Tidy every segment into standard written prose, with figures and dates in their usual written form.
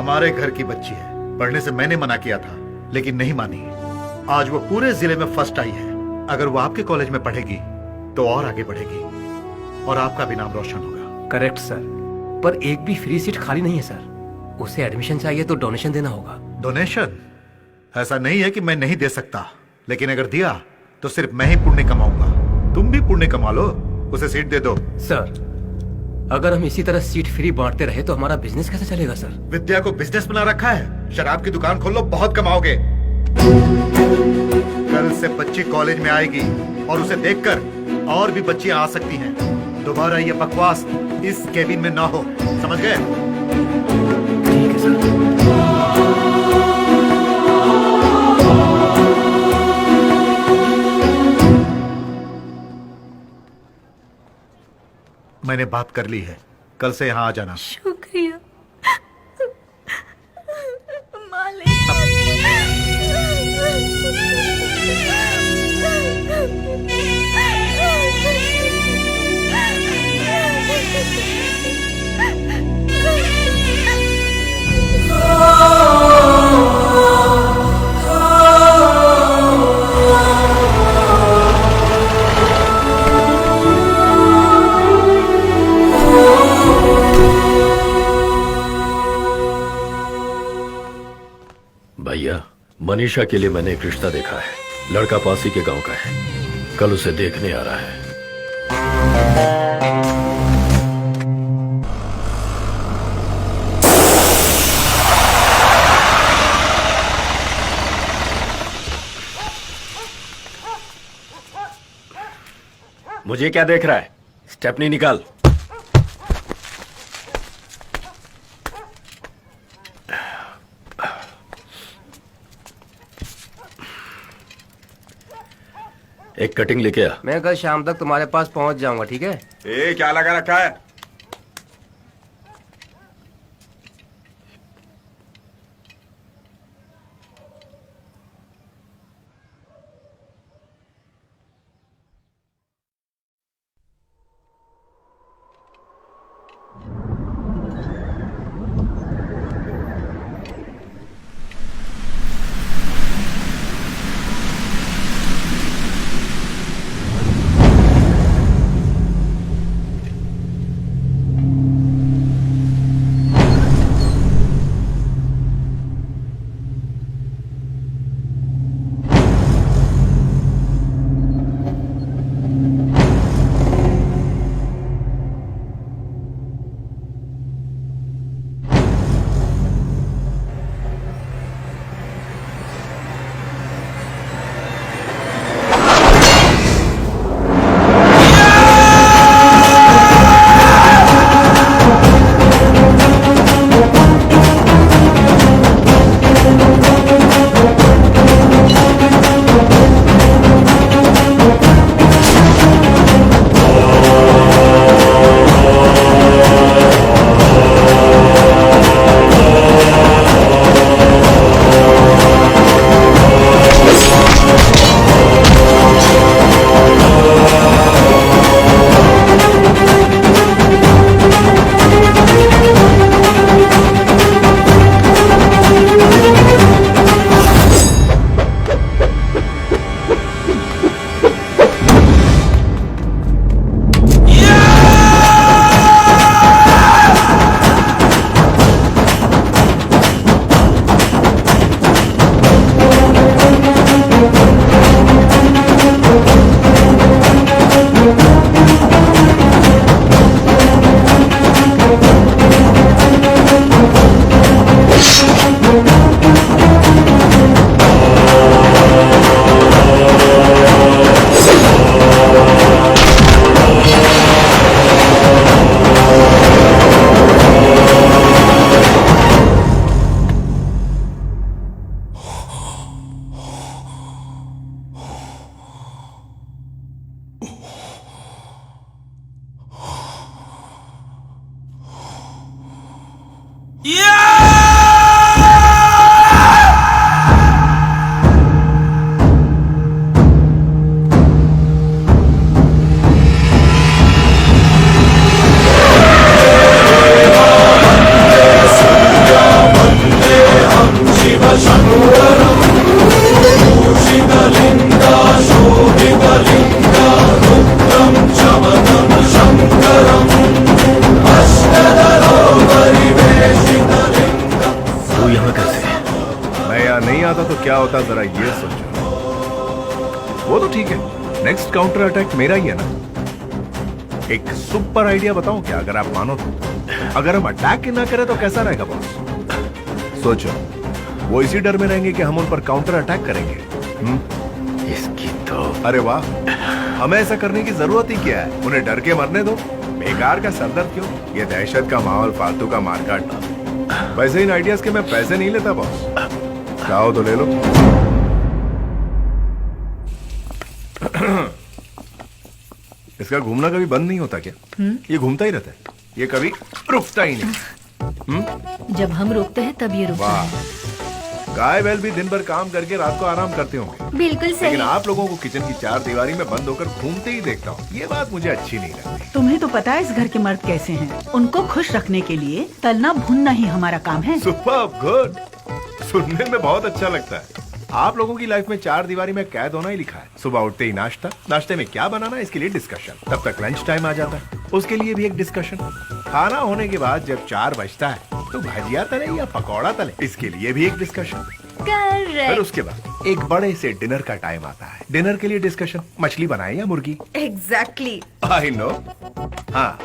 हमारे घर की बच्ची है, पढ़ने से मैंने मना किया था लेकिन नहीं मानी। आज वो पूरे जिले में फर्स्ट आई है। अगर वो आपके कॉलेज में पढ़ेगी तो और आगे बढ़ेगी और आपका भी नाम रोशन होगा। करेक्ट सर, पर एक भी फ्री सीट खाली नहीं है सर। उसे एडमिशन चाहिए तो डोनेशन देना होगा। डोनेशन? ऐसा नहीं है कि मैं नहीं दे सकता, लेकिन अगर दिया तो सिर्फ मैं ही पुण्य कमाऊंगा। तुम भी पुण्य कमा लो, उसे सीट दे दो। सर, अगर हम इसी तरह सीट फ्री बांटते रहे तो हमारा बिजनेस कैसे चलेगा सर? विद्या को बिजनेस बना रखा है। शराब की दुकान खोल लो, बहुत कमाओगे। कल से बच्ची कॉलेज में आएगी और उसे देखकर और भी बच्चियां आ सकती हैं। दोबारा ये बकवास इस केबिन में ना हो, समझ गए? ठीक है सर। मैंने बात कर ली है, कल से यहाँ आ जाना। शुक्रिया मालिक। भैया, मनीषा के लिए मैंने एक रिश्ता देखा है। लड़का पासी के गांव का है। कल उसे देखने आ रहा है। मुझे क्या देख रहा है? स्टेपनी निकाल। एक कटिंग लेके आ। मैं कल शाम तक तुम्हारे पास पहुंच जाऊंगा, ठीक है? क्या लगा रखा है? होता तो क्या होता, जरा ये सोचो। वो तो ठीक है, नेक्स्ट काउंटर अटैक मेरा ही है ना। एक सुपर आइडिया बताऊं क्या, अगर आप मानो तो? अगर हम अटैक ही ना करें तो कैसा रहेगा बॉस? सोचो, वो इसी डर में रहेंगे कि हम उन पर काउंटर अटैक करेंगे। इसकी तो अरे वाह, हमें ऐसा करने की जरूरत ही क्या है? उन्हें डर के मरने दो, बेकार का सरदर्द क्यों? ये दहशत का माहौल, फालतू का मारकाट। वैसे इन आइडियाज के मैं पैसे नहीं लेता बॉस, चाहो तो ले लो। इसका घूमना कभी बंद नहीं होता क्या? ये घूमता ही रहता है, ये कभी रुकता ही नहीं। जब हम रोकते हैं तब ये रुकता वाह, है। गाय बैल भी दिन भर काम करके रात को आराम करते होंगे, बिल्कुल सही। लेकिन आप लोगों को किचन की चार दीवारी में बंद होकर घूमते ही देखता हूँ। ये बात मुझे अच्छी नहीं लगती। तुम्हें तो पता है इस घर के मर्द कैसे हैं। उनको खुश रखने के लिए तलना भुनना ही हमारा काम है। सुपर्ब, गुड, सुनने में बहुत अच्छा लगता है। आप लोगों की लाइफ में चार दीवारी में कैद होना ही लिखा है। सुबह उठते ही नाश्ता, नाश्ते में क्या बनाना इसके लिए डिस्कशन, तब तक लंच टाइम आ जाता है, उसके लिए भी एक डिस्कशन। खाना होने के बाद जब 4 बजता है तो भजिया तले या पकौड़ा तले, इसके लिए भी एक डिस्कशन। फिर करेक्ट। उसके बाद एक बड़े से डिनर का टाइम आता है, डिनर के लिए डिस्कशन, मछली बनाए या मुर्गी। एग्जैक्टली। I know. हाँ,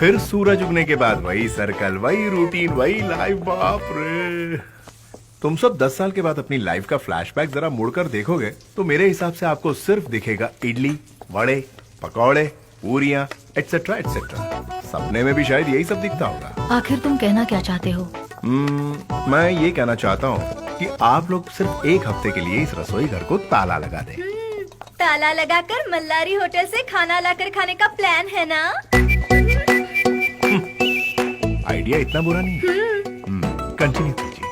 फिर सूरज उगने के बाद वही सर्कल, वही रूटीन, वही लाइफ। बाप रे, तुम सब 10 साल के बाद अपनी लाइफ का फ्लैशबैक जरा मुड़कर देखोगे तो मेरे हिसाब से आपको सिर्फ दिखेगा इडली, वड़े, पकौड़े, पूरियां, एटसेट्रा एटसेट्रा। सपने में भी शायद यही सब दिखता होगा। आखिर तुम कहना क्या चाहते हो? मैं ये कहना चाहता हूँ कि आप लोग सिर्फ एक हफ्ते के लिए इस रसोई घर को ताला लगा दें। ताला लगाकर मल्लारी होटल से खाना लाकर खाने का प्लान है ना? आइडिया इतना बुरा नहीं है। कंटिन्यू कीजिए।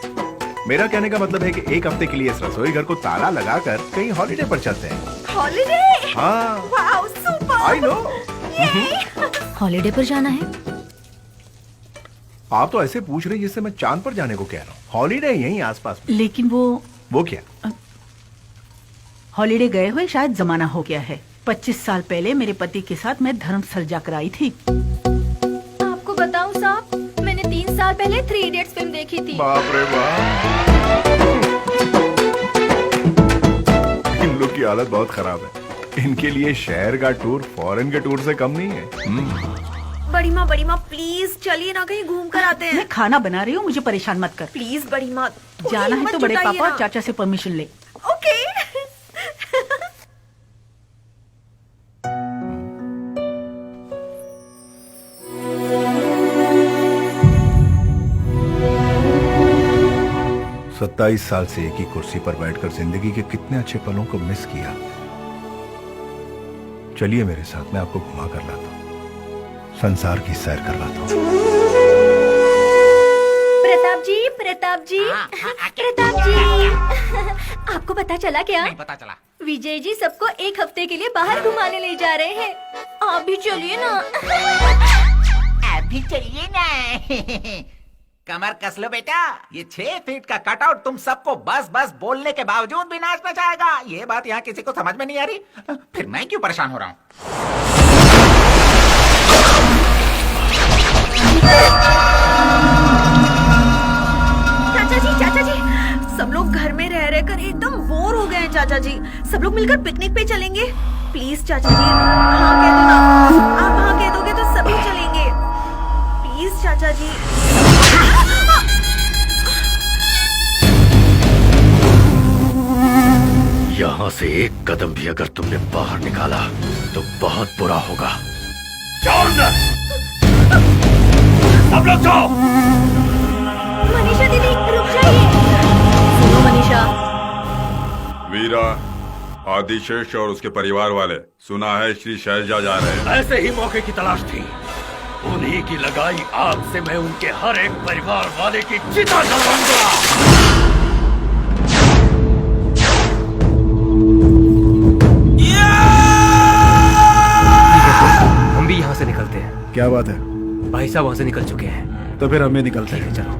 मेरा कहने का मतलब है कि एक हफ्ते के लिए इस रसोई घर को ताला लगाकर कहीं हॉलिडे पर चलते हैं। हॉलिडे? हाँ, wow, super. I know. Holiday पर जाना है? आप तो ऐसे पूछ रहे जिससे मैं चांद पर जाने को कह रहा हूँ। हॉलिडे यहीं आसपास में। लेकिन वो क्या? हॉलिडे गए हुए शायद जमाना हो गया है। 25 साल पहले मेरे पति के साथ मैं धर्मस्थल जाकर आई थी। आपको बताऊं साहब, मैंने 3 साल पहले 3 इडियट्स फिल्म देखी थी। बाप रे बाप, इन लोग की हालत बहुत खराब है। इनके लिए शहर का टूर फॉरेन के टूर से कम नहीं है। बड़ी माँ प्लीज चलिए ना, कहीं घूम कर आते हैं। मैं खाना बना रही हूँ, मुझे परेशान मत कर। प्लीज बड़ी माँ, जाना है तो बड़े पापा और चाचा से परमिशन ले। ओके। सत्ताईस साल से एक ही कुर्सी पर बैठकर जिंदगी के कितने अच्छे पलों को मिस किया। चलिए मेरे साथ, मैं आपको घुमा कर लाता हूँ, संसार की सैर करवाता हूँ। प्रताप जी, प्रताप जी, प्रताप जी, आपको पता चला क्या? नहीं पता चला। विजय जी सबको एक हफ्ते के लिए बाहर घुमाने ले जा रहे हैं। आप भी चलिए ना। अभी चलिए ना। कमर कस लो बेटा, ये 6 फीट का कटआउट तुम सबको बस बस बोलने के बावजूद भी नाच नचाएगा। ये बात यहाँ किसी को समझ में नहीं आ रही, फिर मैं क्यों परेशान हो रहा हूँ? चाचा जी, सब लोग घर में रह रह कर एकदम बोर हो गए हैं। चाचा जी, सब लोग मिलकर पिकनिक पे चलेंगे। प्लीज चाचा जी, हाँ कह दो ना। आप हाँ कह दोगे तो सभी चलेंगे। प्लीज चाचा जी। यहाँ से एक कदम भी अगर तुमने बाहर निकाला तो बहुत बुरा होगा। जाओ अंदर, सब लोग जाओ। मनीषा दीदी रुक जाइए। सुनो मनीषा, वीरा, आदिशेष और उसके परिवार वाले सुना है श्री शैलजा जा रहे हैं। ऐसे ही मौके की तलाश थी, उन्हीं की लगाई आग से मैं उनके हर एक परिवार वाले की चिता जलाऊंगा। हम भी यहाँ से निकलते हैं। क्या बात है? भाई साहब वहाँ से निकल चुके हैं। तो फिर हमें निकलते हैं। चलो।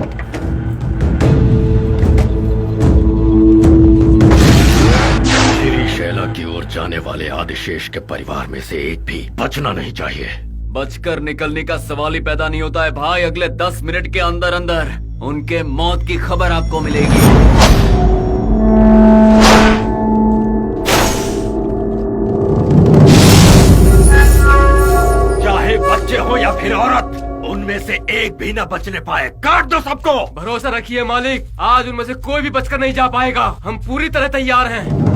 श्री शैला की ओर जाने वाले आदिशेष के परिवार में से एक भी बचना नहीं चाहिए। बचकर निकलने का सवाल ही पैदा नहीं होता है भाई। अगले 10 मिनट के अंदर अंदर उनके मौत की खबर आपको मिलेगी। चाहे बच्चे हो या फिर औरत, उनमें से एक भी ना बचने पाए। काट दो सबको। भरोसा रखिए मालिक, आज उनमें से कोई भी बचकर नहीं जा पाएगा। हम पूरी तरह तैयार हैं।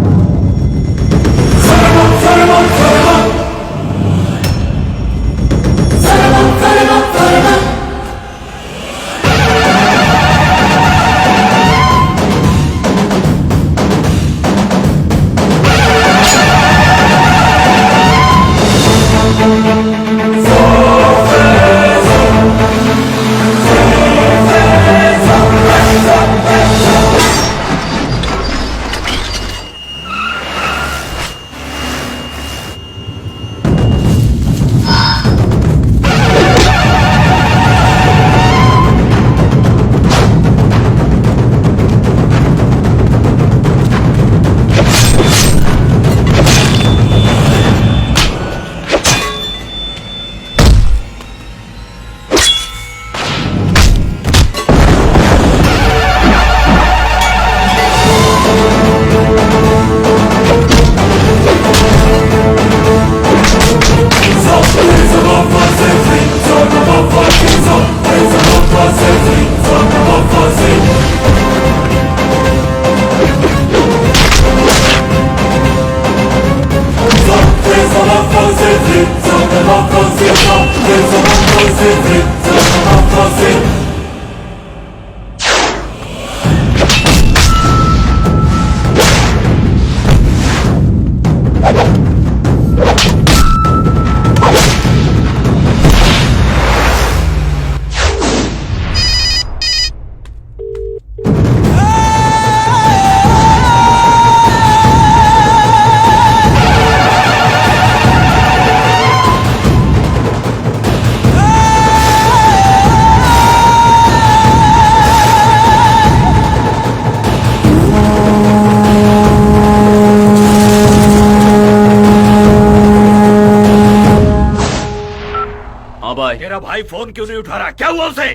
तेरा भाई फोन क्यों नहीं उठा रहा? क्या हुआ उसे?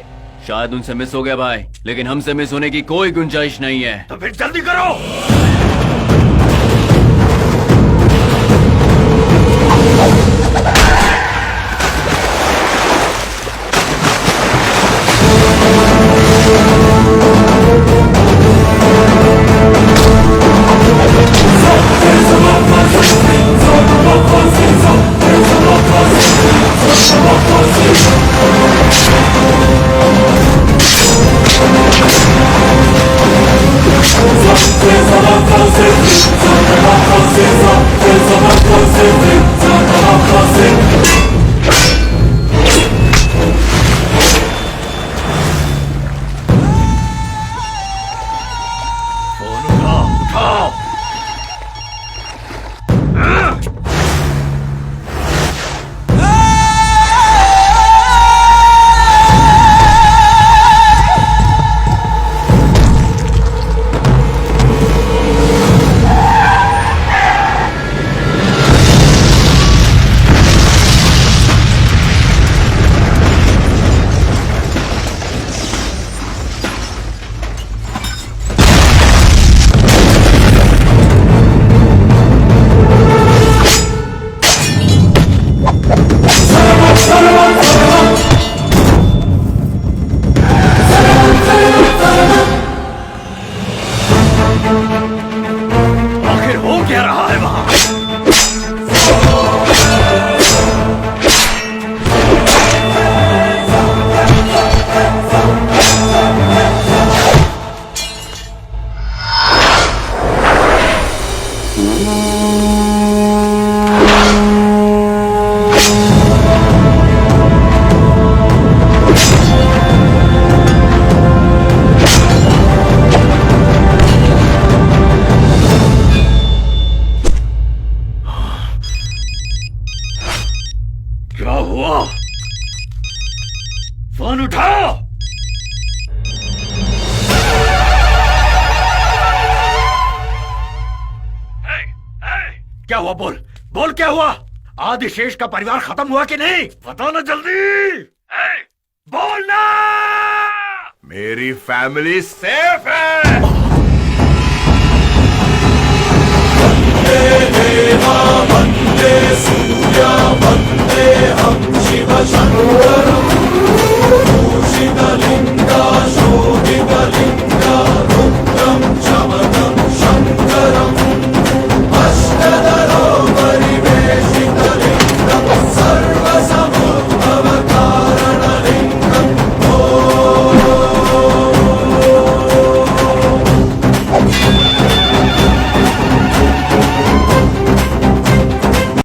शायद उनसे मिस हो गया भाई, लेकिन हमसे मिस होने की कोई गुंजाइश नहीं है। तो फिर जल्दी करो। फोन उठाओ। क्या हुआ? बोल बोल, क्या हुआ? आदिशेष का परिवार खत्म हुआ कि नहीं? बताना जल्दी। बोलना। मेरी फैमिली सेफ है। शिव शंकर भूषित लिंगा शोभित